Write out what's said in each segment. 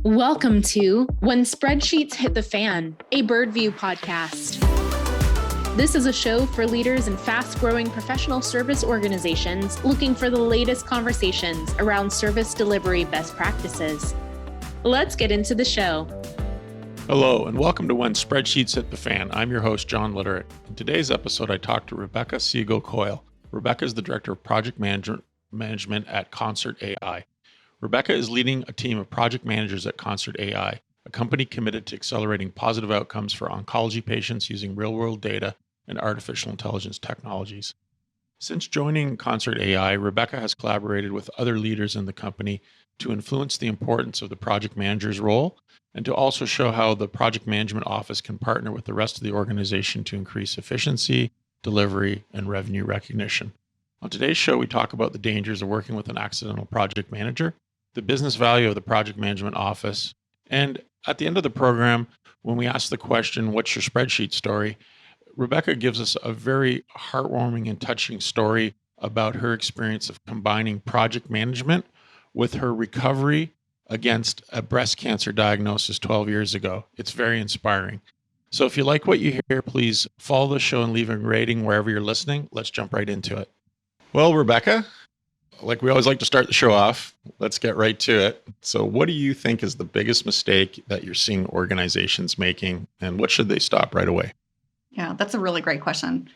Welcome to When Spreadsheets Hit the Fan, a Birdview podcast. This is a show for leaders in fast-growing professional service organizations looking for the latest conversations around service delivery best practices. Let's get into the show. Hello, and welcome to When Spreadsheets Hit the Fan. I'm your host, John Litterett. In today's episode, I talked to Rebecca Seago-Coyle. Rebecca is the Director of Project Management at ConcertAI. Rebecca is leading a team of project managers at ConcertAI, a company committed to accelerating positive outcomes for oncology patients using real-world data and artificial intelligence technologies. Since joining ConcertAI, Rebecca has collaborated with other leaders in the company to influence the importance of the project manager's role and to also show how the project management office can partner with the rest of the organization to increase efficiency, delivery, and revenue recognition. On today's show, we talk about the dangers of working with an accidental project manager, the business value of the project management office, and at the end of the program, when we ask the question, what's your spreadsheet story? Rebecca gives us a very heartwarming and touching story about her experience of combining project management with her recovery against a breast cancer diagnosis 12 years ago. It's very inspiring. So if you like what you hear, please follow the show and leave a rating wherever you're listening. Let's jump right into it. Well, Rebecca, like we always like to start the show off, let's get right to it. So what do you think is the biggest mistake that you're seeing organizations making, and what should they stop right away? Yeah, that's a really great question.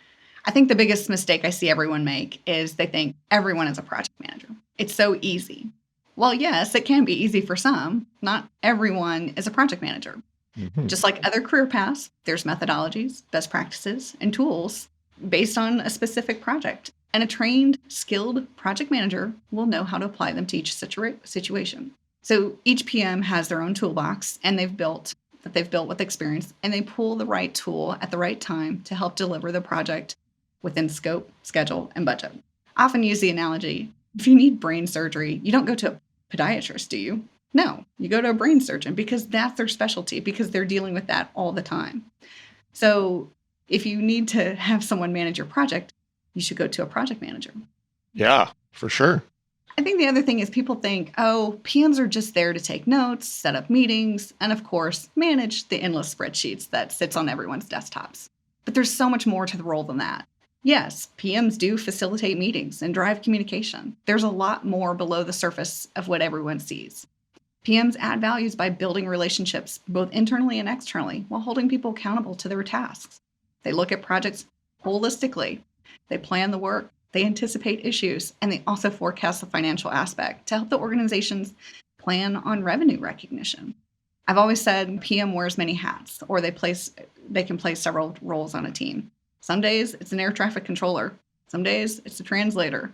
I think the biggest mistake I see everyone make is they think everyone is a project manager. It's so easy. Well, yes, it can be easy for some. Not everyone is a project manager. Mm-hmm. Just like other career paths, there's methodologies, best practices, and tools based on a specific project. And a trained, skilled project manager will know how to apply them to each situation. So each PM has their own toolbox, and they've built with experience, and they pull the right tool at the right time to help deliver the project within scope, schedule, and budget. I often use the analogy, if you need brain surgery, you don't go to a podiatrist, do you? No, you go to a brain surgeon because that's their specialty, because they're dealing with that all the time. So if you need to have someone manage your project, you should go to a project manager. Yeah, for sure. I think the other thing is people think, oh, PMs are just there to take notes, set up meetings, and of course, manage the endless spreadsheets that sits on everyone's desktops. But there's so much more to the role than that. Yes, PMs do facilitate meetings and drive communication. There's a lot more below the surface of what everyone sees. PMs add values by building relationships, both internally and externally, while holding people accountable to their tasks. They look at projects holistically. They plan the work, they anticipate issues, and they also forecast the financial aspect to help the organizations plan on revenue recognition. I've always said PM wears many hats, or they can play several roles on a team. Some days it's an air traffic controller. Some days it's a translator.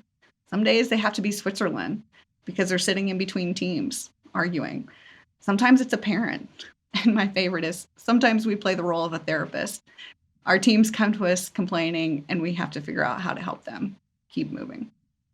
Some days they have to be Switzerland because they're sitting in between teams arguing. Sometimes it's a parent. And my favorite is sometimes we play the role of a therapist. Our teams come to us complaining, and we have to figure out how to help them keep moving.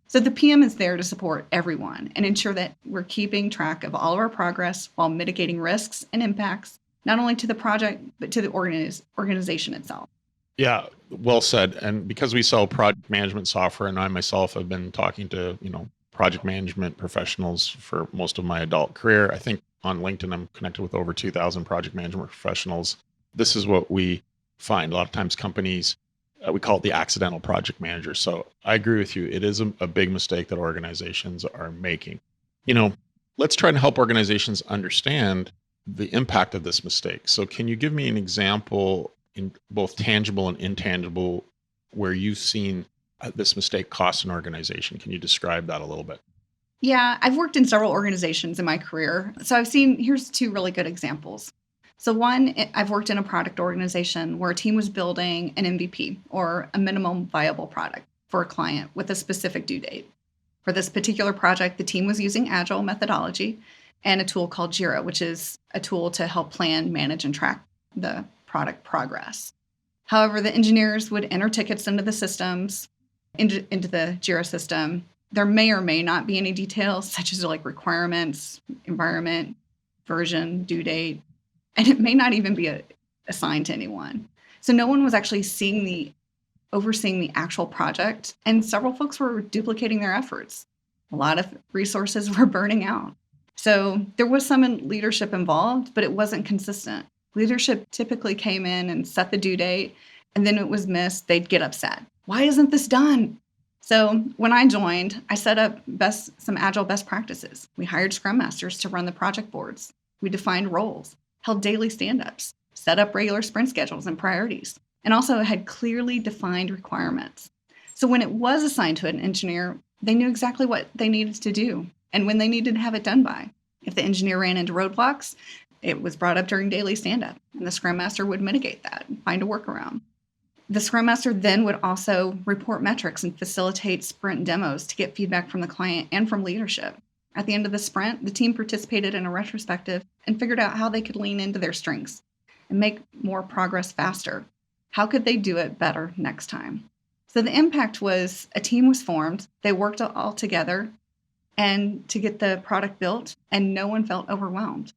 So the PM is there to support everyone and ensure that we're keeping track of all of our progress while mitigating risks and impacts, not only to the project, but to the organization itself. Yeah, well said. And because we sell project management software, and I myself have been talking to, project management professionals for most of my adult career, I think on LinkedIn, I'm connected with over 2,000 project management professionals. This is what we find. A lot of times companies, we call it the accidental project manager. So I agree with you. It is a big mistake that organizations are making. Let's try to help organizations understand the impact of this mistake. So can you give me an example in both tangible and intangible where you've seen this mistake cost an organization? Can you describe that a little bit? Yeah, I've worked in several organizations in my career. So here's two really good examples. So one, I've worked in a product organization where a team was building an MVP, or a minimum viable product, for a client with a specific due date. For this particular project, the team was using Agile methodology and a tool called Jira, which is a tool to help plan, manage, and track the product progress. However, the engineers would enter tickets into the systems, into the Jira system. There may or may not be any details, such as like requirements, environment, version, due date, and it may not even be assigned to anyone. So no one was actually overseeing the actual project, and several folks were duplicating their efforts. A lot of resources were burning out. So there was some leadership involved, but it wasn't consistent. Leadership typically came in and set the due date, and then it was missed. They'd get upset. Why isn't this done? So when I joined, I set up some agile best practices. We hired scrum masters to run the project boards. We defined roles, held daily stand-ups, set up regular sprint schedules and priorities, and also had clearly defined requirements. So when it was assigned to an engineer, they knew exactly what they needed to do and when they needed to have it done by. If the engineer ran into roadblocks, it was brought up during daily stand-up, and the scrum master would mitigate that and find a workaround. The scrum master then would also report metrics and facilitate sprint demos to get feedback from the client and from leadership. At the end of the sprint, the team participated in a retrospective and figured out how they could lean into their strengths and make more progress faster. How could they do it better next time? So the impact was a team was formed, they worked all together and to get the product built, and no one felt overwhelmed.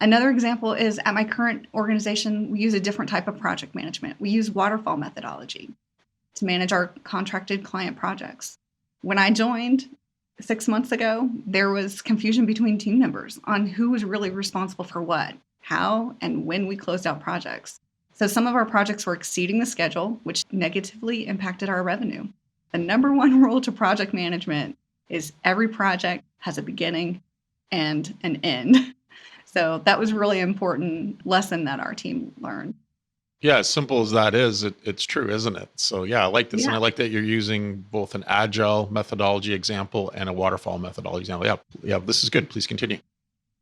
Another example is at my current organization, we use a different type of project management. We use waterfall methodology to manage our contracted client projects. When I joined 6 months ago, there was confusion between team members on who was really responsible for what, how, and when we closed out projects. So some of our projects were exceeding the schedule, which negatively impacted our revenue. The number one rule to project management is every project has a beginning and an end. So that was a really important lesson that our team learned. Yeah, as simple as that is, it's true, isn't it? So yeah, I like this. Yeah. And I like that you're using both an agile methodology example and a waterfall methodology example. Yeah, this is good. Please continue.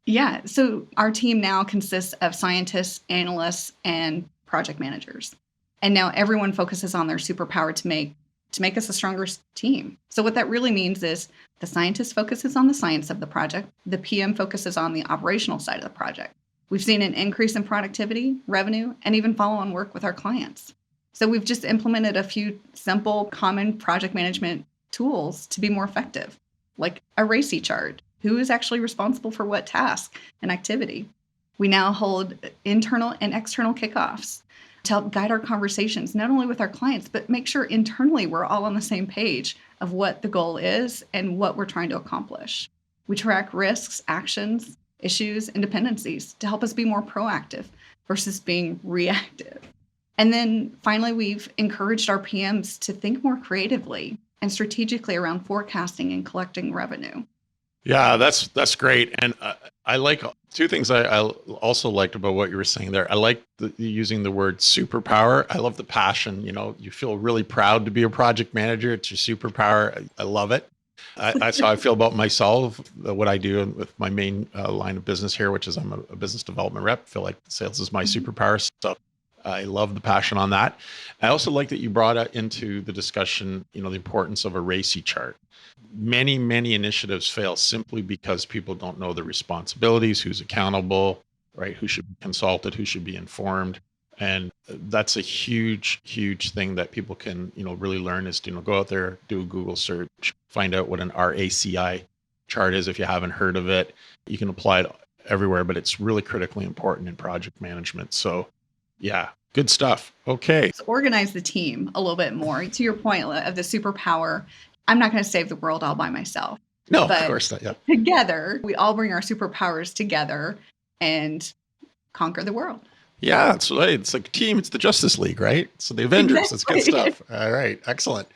Yeah, so our team now consists of scientists, analysts, and project managers. And now everyone focuses on their superpower to make us a stronger team. So what that really means is the scientist focuses on the science of the project, the PM focuses on the operational side of the project. We've seen an increase in productivity, revenue, and even follow-on work with our clients. So we've just implemented a few simple, common project management tools to be more effective, like a RACI chart. Who is actually responsible for what task and activity? We now hold internal and external kickoffs to help guide our conversations, not only with our clients, but make sure internally we're all on the same page of what the goal is and what we're trying to accomplish. We track risks, actions, issues, and dependencies to help us be more proactive versus being reactive. And then finally, we've encouraged our PMs to think more creatively and strategically around forecasting and collecting revenue. Yeah, that's great. And I like two things I also liked about what you were saying there. I like using the word superpower. I love the passion. You feel really proud to be a project manager. It's your superpower. I love it. That's how I feel about myself, what I do with my main line of business here, which is I'm a business development rep. I feel like sales is my superpower. So I love the passion on that. I also like that you brought into the discussion, the importance of a RACI chart. Many, many initiatives fail simply because people don't know the responsibilities, who's accountable, right? Who should be consulted, who should be informed. And that's a huge, huge thing that people can, really learn is to, go out there, do a Google search, find out what an RACI chart is. If you haven't heard of it, you can apply it everywhere, but it's really critically important in project management. So yeah, good stuff. Okay. Let's organize the team a little bit more. To your point of the superpower, I'm not going to save the world all by myself. No, of course not. Yeah. Together, we all bring our superpowers together and conquer the world. Yeah, that's right. It's like a team. It's the Justice League, right? So the Avengers. Exactly. That's good stuff. All right. Excellent.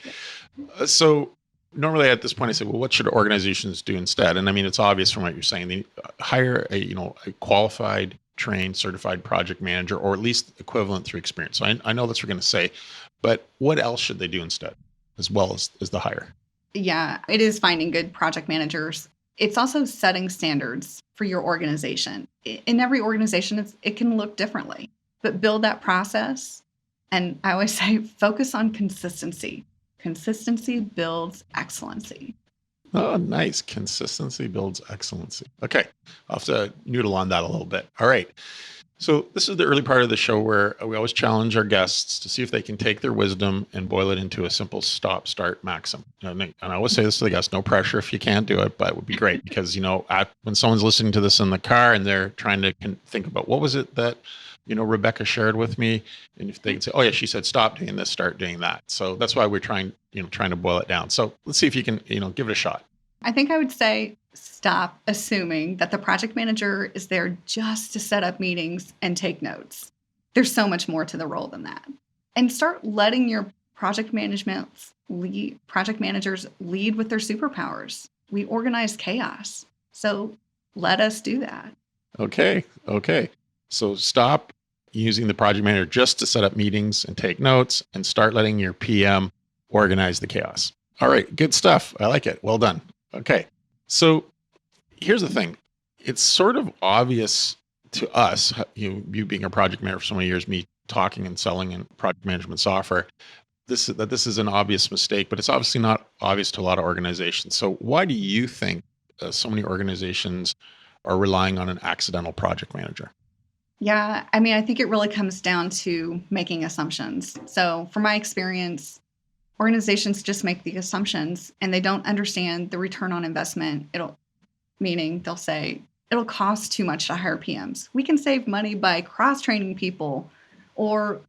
So normally at this point, I say, well, what should organizations do instead? And I mean, it's obvious from what you're saying. They hire a qualified, trained, certified project manager, or at least equivalent through experience. So I know that's what we're going to say, but what else should they do instead, as well as the hire? Yeah, it is finding good project managers. It's also setting standards for your organization. In every organization, it can look differently, but build that process. And I always say, focus on consistency. Consistency builds excellency. Oh, nice. Consistency builds excellency. Okay. I'll have to noodle on that a little bit. All right. So this is the early part of the show where we always challenge our guests to see if they can take their wisdom and boil it into a simple stop-start maxim. And I always say this to the guests, no pressure if you can't do it, but it would be great because, when someone's listening to this in the car and they're trying to think about what was it that, Rebecca shared with me, and if they can say, oh yeah, she said, stop doing this, start doing that. So that's why we're trying to boil it down. So let's see if you can, give it a shot. I think I would say stop assuming that the project manager is there just to set up meetings and take notes. There's so much more to the role than that. And start letting your project managers lead with their superpowers. We organize chaos. So let us do that. Okay. So stop using the project manager just to set up meetings and take notes, and start letting your PM organize the chaos. All right. Good stuff. I like it. Well done. Okay. So here's the thing. It's sort of obvious to us, you being a project manager for so many years, me talking and selling in project management software, this is an obvious mistake, but it's obviously not obvious to a lot of organizations. So why do you think so many organizations are relying on an accidental project manager? Yeah, I mean, I think it really comes down to making assumptions. So from my experience, organizations just make the assumptions and they don't understand the return on investment. Meaning they'll say, it'll cost too much to hire PMs. We can save money by cross-training people, or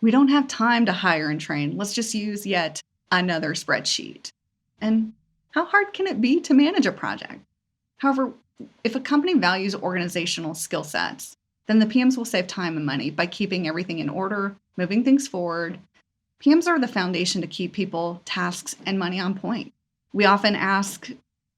we don't have time to hire and train. Let's just use yet another spreadsheet. And how hard can it be to manage a project? However, if a company values organizational skill sets, then the PMs will save time and money by keeping everything in order, moving things forward. PMs are the foundation to keep people, tasks, and money on point. We often ask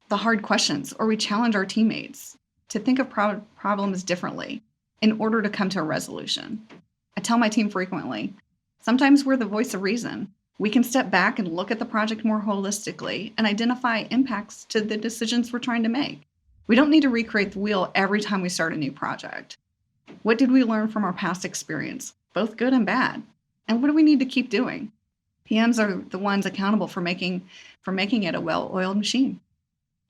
the hard questions, or we challenge our teammates to think of problems differently in order to come to a resolution. I tell my team frequently, sometimes we're the voice of reason. We can step back and look at the project more holistically and identify impacts to the decisions we're trying to make. We don't need to recreate the wheel every time we start a new project. What did we learn from our past experience, both good and bad? And what do we need to keep doing? PMs are the ones accountable for making it a well-oiled machine.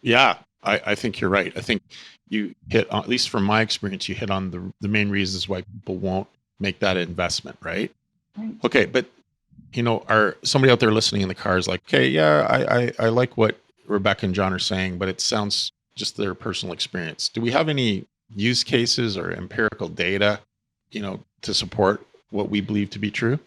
Yeah, I think you're right. I think you hit, at least from my experience, you hit on the main reasons why people won't make that investment, right? Right. Okay, but somebody out there listening in the car is like, okay, yeah, I like what Rebecca and John are saying, but it sounds just their personal experience. Do we have any use cases or empirical data, to support what we believe to be true?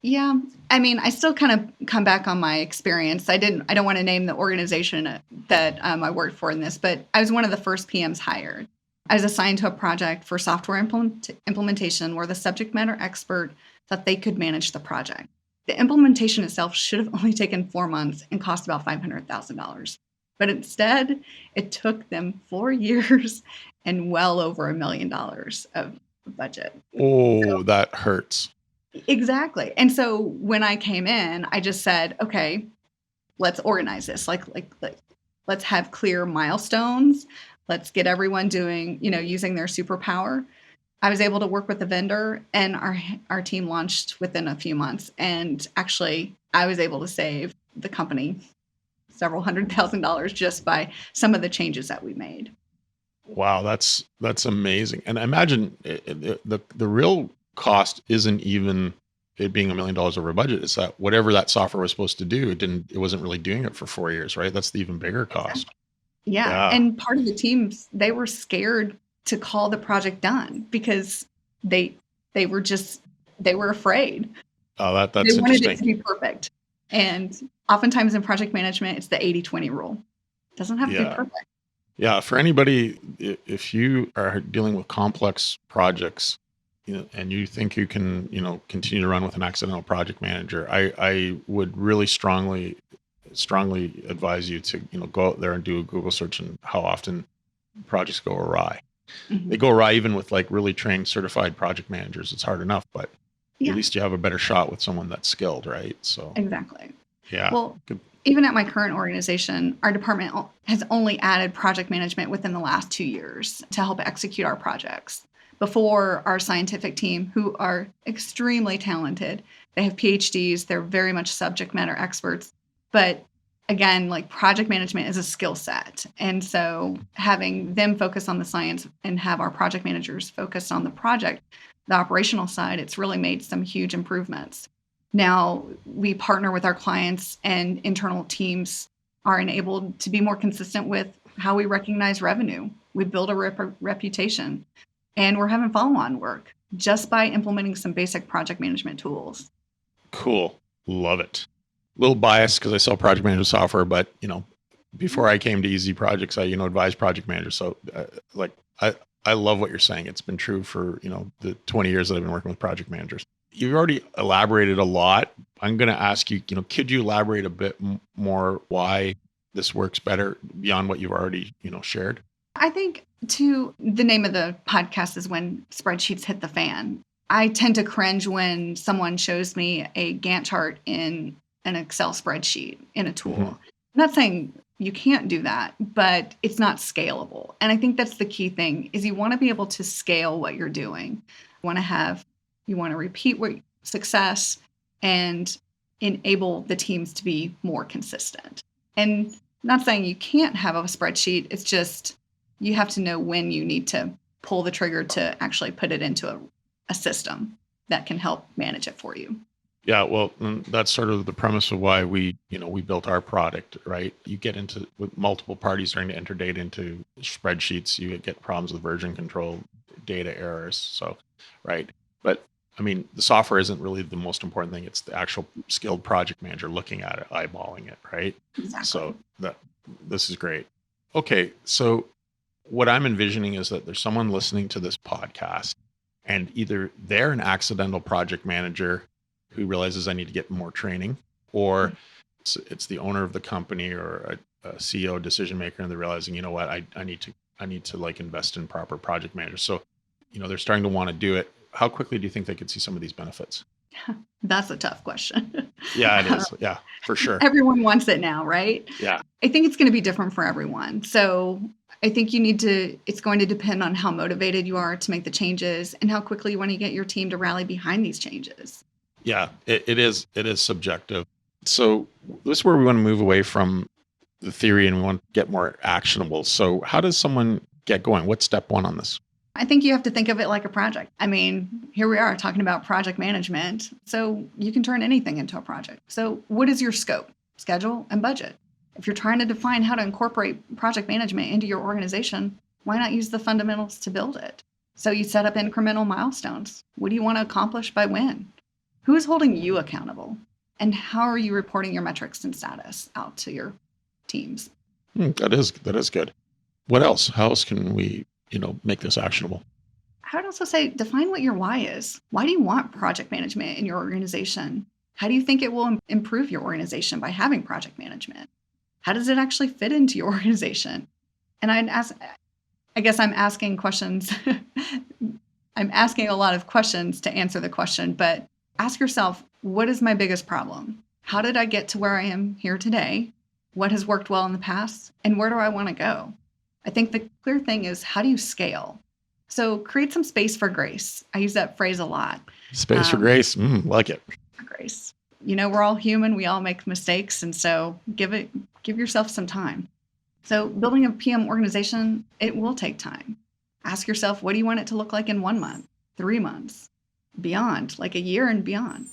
Yeah. I mean, I still kind of come back on my experience. I don't want to name the organization that I worked for in this, but I was one of the first PMs hired. I was assigned to a project for software implementation where the subject matter expert thought they could manage the project. The implementation itself should have only taken 4 months and cost about $500,000. But instead, it took them 4 years and well over $1 million of budget. Oh, that hurts. Exactly. And so when I came in, I just said, okay, let's organize this. Let's have clear milestones. Let's get everyone doing, using their superpower. I was able to work with the vendor, and our team launched within a few months. And actually, I was able to save the company several $100,000 just by some of the changes that we made. Wow, that's amazing. And I imagine the real cost isn't even it being $1 million over budget. It's that whatever that software was supposed to do, it wasn't really doing it for 4 years, right? That's the even bigger cost. Yeah. And part of the teams, they were scared to call the project done because they were afraid. Oh, that's they interesting. wanted it to be perfect. And oftentimes in project management, it's the 80-20 rule. It doesn't have to be perfect. Yeah. For anybody, if you are dealing with complex projects, and you think you can, continue to run with an accidental project manager, I would really strongly advise you to, go out there and do a Google search on how often projects go awry. Mm-hmm. They go awry even with like really trained, certified project managers. It's hard enough, but at least you have a better shot with someone that's skilled, right? So exactly. Yeah. Well, even at my current organization, our department has only added project management within the last 2 years to help execute our projects. Before, our scientific team, who are extremely talented, they have PhDs, they're very much subject matter experts. But again, like project management is a skill set. And so having them focus on the science and have our project managers focus on the project, the operational side, it's really made some huge improvements. Now we partner with our clients, and internal teams are enabled to be more consistent with how we recognize revenue. We build a reputation, and we're having follow-on work just by implementing some basic project management tools. Cool. Love it. A little biased because I sell project management software, but before I came to Easy Projects, I, advised project managers. So I love what you're saying. It's been true for, the 20 years that I've been working with project managers. You've already elaborated a lot. I'm going to ask you, could you elaborate a bit more why this works better beyond what you've already, shared? I think the name of the podcast is When Spreadsheets Hit the Fan. I tend to cringe when someone shows me a Gantt chart in an Excel spreadsheet in a tool. Mm-hmm. I'm not saying you can't do that, but it's not scalable. And I think that's the key thing is you want to be able to scale what you're doing. You want to repeat success and enable the teams to be more consistent. And not saying you can't have a spreadsheet. It's just you have to know when you need to pull the trigger to actually put it into a system that can help manage it for you. Yeah, well, that's sort of the premise of why we built our product, right? You get into with multiple parties trying to enter data into spreadsheets, you get problems with version control, data errors. So, right. But I mean, the software isn't really the most important thing. It's the actual skilled project manager looking at it, eyeballing it, right? Exactly. So this is great. Okay, so what I'm envisioning is that there's someone listening to this podcast, and either they're an accidental project manager who realizes I need to get more training, or it's the owner of the company or a CEO decision maker, and they're realizing, you know what, I need to like invest in proper project managers. So, they're starting to want to do it. How quickly do you think they could see some of these benefits? That's a tough question. Yeah, it is. Yeah, for sure. Everyone wants it now, right? Yeah. I think it's going to be different for everyone. So I think it's going to depend on how motivated you are to make the changes and how quickly you want to get your team to rally behind these changes. Yeah, it is subjective. So this is where we want to move away from the theory and we want to get more actionable. So how does someone get going? What's step one on this? I think you have to think of it like a project. I mean, here we are talking about project management. So you can turn anything into a project. So what is your scope, schedule, and budget? If you're trying to define how to incorporate project management into your organization, why not use the fundamentals to build it? So you set up incremental milestones. What do you want to accomplish by when? Who is holding you accountable? And how are you reporting your metrics and status out to your teams? That is good. What else? How else can we, make this actionable? I would also say define what your why is. Why do you want project management in your organization? How do you think it will improve your organization by having project management? How does it actually fit into your organization? And I guess I'm asking questions. I'm asking a lot of questions to answer the question, but ask yourself, what is my biggest problem? How did I get to where I am here today? What has worked well in the past? And where do I want to go? I think the clear thing is, how do you scale? So create some space for grace. I use that phrase a lot. Space for grace. Like it. For grace. We're all human. We all make mistakes. And so give yourself some time. So building a PM organization, it will take time. Ask yourself, what do you want it to look like in 1 month, 3 months, beyond, like a year and beyond?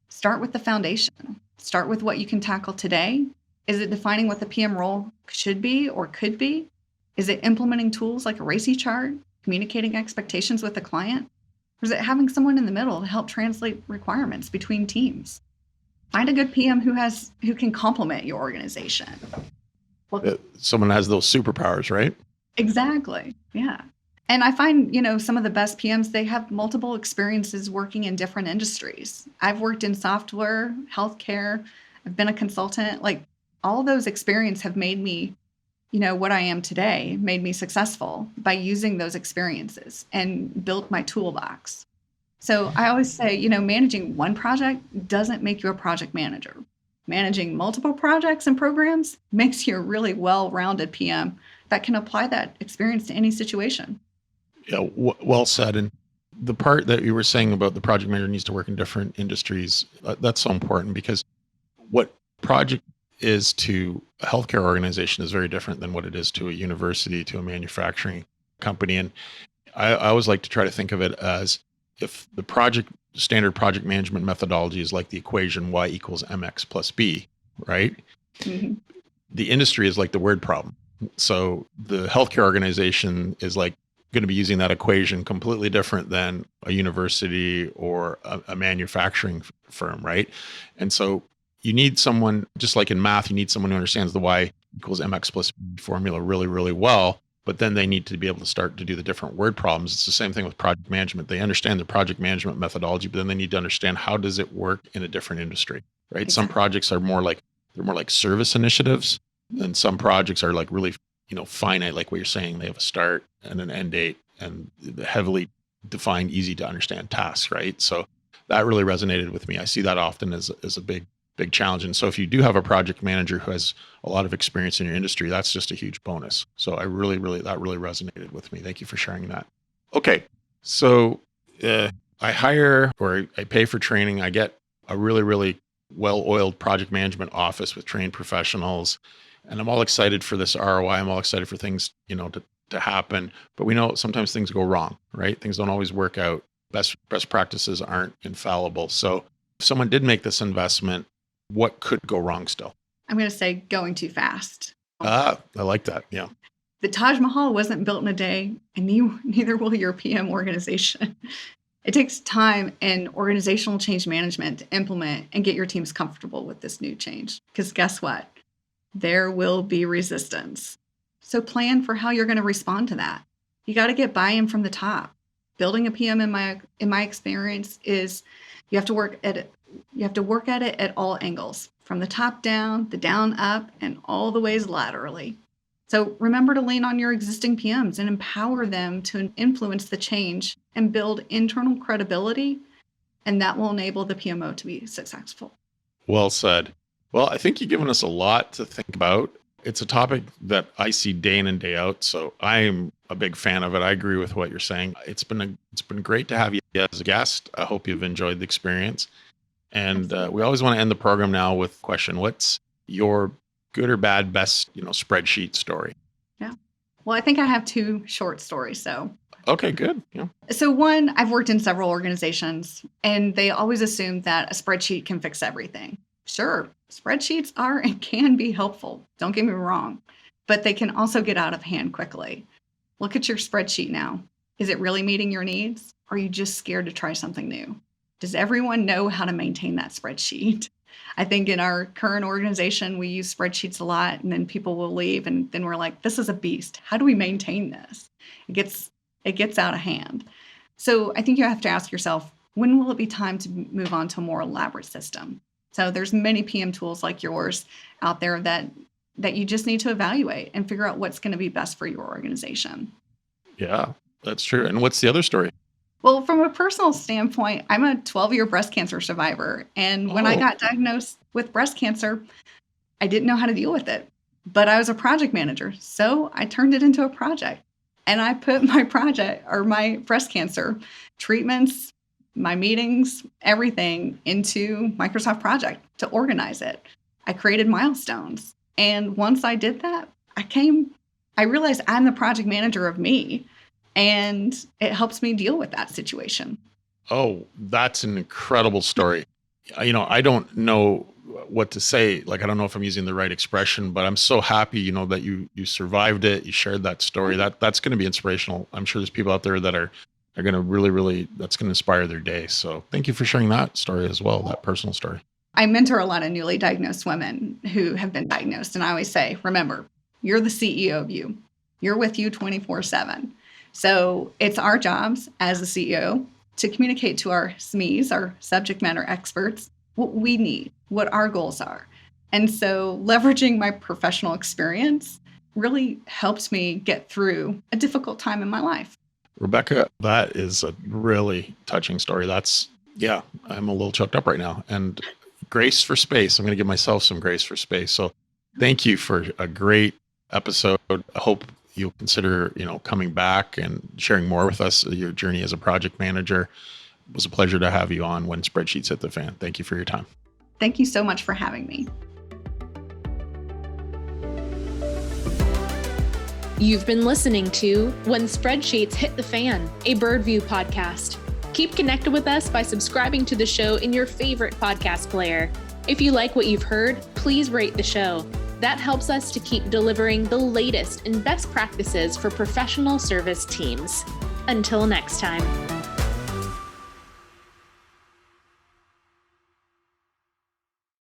Start with the foundation. Start with what you can tackle today. Is it defining what the PM role should be or could be? Is it implementing tools like a RACI chart, communicating expectations with the client? Or is it having someone in the middle to help translate requirements between teams? Find a good PM who can complement your organization. Well, someone has those superpowers, right? Exactly. Yeah. And I find, some of the best PMs, they have multiple experiences working in different industries. I've worked in software, healthcare. I've been a consultant. Like, all those experiences have made me, what I am today, made me successful by using those experiences and built my toolbox. So I always say, managing one project doesn't make you a project manager. Managing multiple projects and programs makes you a really well-rounded PM that can apply that experience to any situation. Yeah, well said. And the part that you were saying about the project manager needs to work in different industries, that's so important, because what project is to a healthcare organization is very different than what it is to a university, to a manufacturing company. And I always like to try to think of it as, if the standard project management methodology is like the equation Y equals MX plus B, right? Mm-hmm. The industry is like the word problem. So the healthcare organization is like going to be using that equation completely different than a university or a manufacturing firm, right? And so you need someone, just like in math, you need someone who understands the Y equals MX plus B formula really, really well. But then they need to be able to start to do the different word problems. It's the same thing with project management. They understand the project management methodology, but then they need to understand how does it work in a different industry, right? Exactly. Some projects are more like service initiatives, and some projects are like really, finite, like what you're saying. They have a start and an end date and heavily defined, easy to understand tasks, right? So that really resonated with me. I see that often as a big challenge. And so if you do have a project manager who has a lot of experience in your industry, that's just a huge bonus. So that really resonated with me. Thank you for sharing that. Okay. So I hire or I pay for training. I get a really, really well-oiled project management office with trained professionals. And I'm all excited for this ROI. I'm all excited for things, to happen. But we know sometimes things go wrong, right? Things don't always work out. Best practices aren't infallible. So if someone did make this investment, what could go wrong still? I'm going to say going too fast. I like that. Yeah. The Taj Mahal wasn't built in a day, and neither will your PM organization. It takes time and organizational change management to implement and get your teams comfortable with this new change. Because guess what? There will be resistance. So plan for how you're going to respond to that. You got to get buy-in from the top. Building a PM in my experience is you have to work at it. You have to work at it at all angles, from the top down, the down up, and all the ways laterally. So remember to lean on your existing PMs and empower them to influence the change and build internal credibility, and that will enable the PMO to be successful. Well said. Well, I think you've given us a lot to think about. It's a topic that I see day in and day out, so I'm a big fan of it. I agree with what you're saying. It's been great to have you as a guest. I hope you've enjoyed the experience. And we always want to end the program now with a question. What's your good or bad best, spreadsheet story? Yeah. Well, I think I have two short stories. So. Okay, good. Yeah. So one, I've worked in several organizations, and they always assume that a spreadsheet can fix everything. Sure, spreadsheets are and can be helpful. Don't get me wrong, but they can also get out of hand quickly. Look at your spreadsheet now. Is it really meeting your needs? Or are you just scared to try something new? Does everyone know how to maintain that spreadsheet? I think in our current organization, we use spreadsheets a lot, and then people will leave, and then we're like, this is a beast. How do we maintain this? It gets out of hand. So I think you have to ask yourself, when will it be time to move on to a more elaborate system? So there's many PM tools like yours out there that you just need to evaluate and figure out what's going to be best for your organization. Yeah, that's true. And what's the other story? Well, from a personal standpoint, I'm a 12-year breast cancer survivor. And when I got diagnosed with breast cancer, I didn't know how to deal with it. But I was a project manager, so I turned it into a project. And I put my project or my breast cancer treatments, my meetings, everything into Microsoft Project to organize it. I created milestones. And once I did that, I realized I'm the project manager of me. And it helps me deal with that situation. Oh, that's an incredible story. I don't know what to say. Like, I don't know if I'm using the right expression, but I'm so happy, that you survived it. You shared that story. That's going to be inspirational. I'm sure there's people out there that are going to really, that's going to inspire their day. So thank you for sharing that story as well, that personal story. I mentor a lot of newly diagnosed women who have been diagnosed. And I always say, remember, you're the CEO of you. You're with you 24/7. So it's our jobs as a CEO to communicate to our SMEs, our subject matter experts, what we need, what our goals are. And so leveraging my professional experience really helps me get through a difficult time in my life. Rebecca, that is a really touching story. I'm a little choked up right now. And grace for space. I'm going to give myself some grace for space. So thank you for a great episode. I hope you'll consider, coming back and sharing more with us, your journey as a project manager. It was a pleasure to have you on When Spreadsheets Hit the Fan. Thank you for your time. Thank you so much for having me. You've been listening to When Spreadsheets Hit the Fan, a Birdview podcast. Keep connected with us by subscribing to the show in your favorite podcast player. If you like what you've heard, please rate the show. That helps us to keep delivering the latest and best practices for professional service teams. Until next time.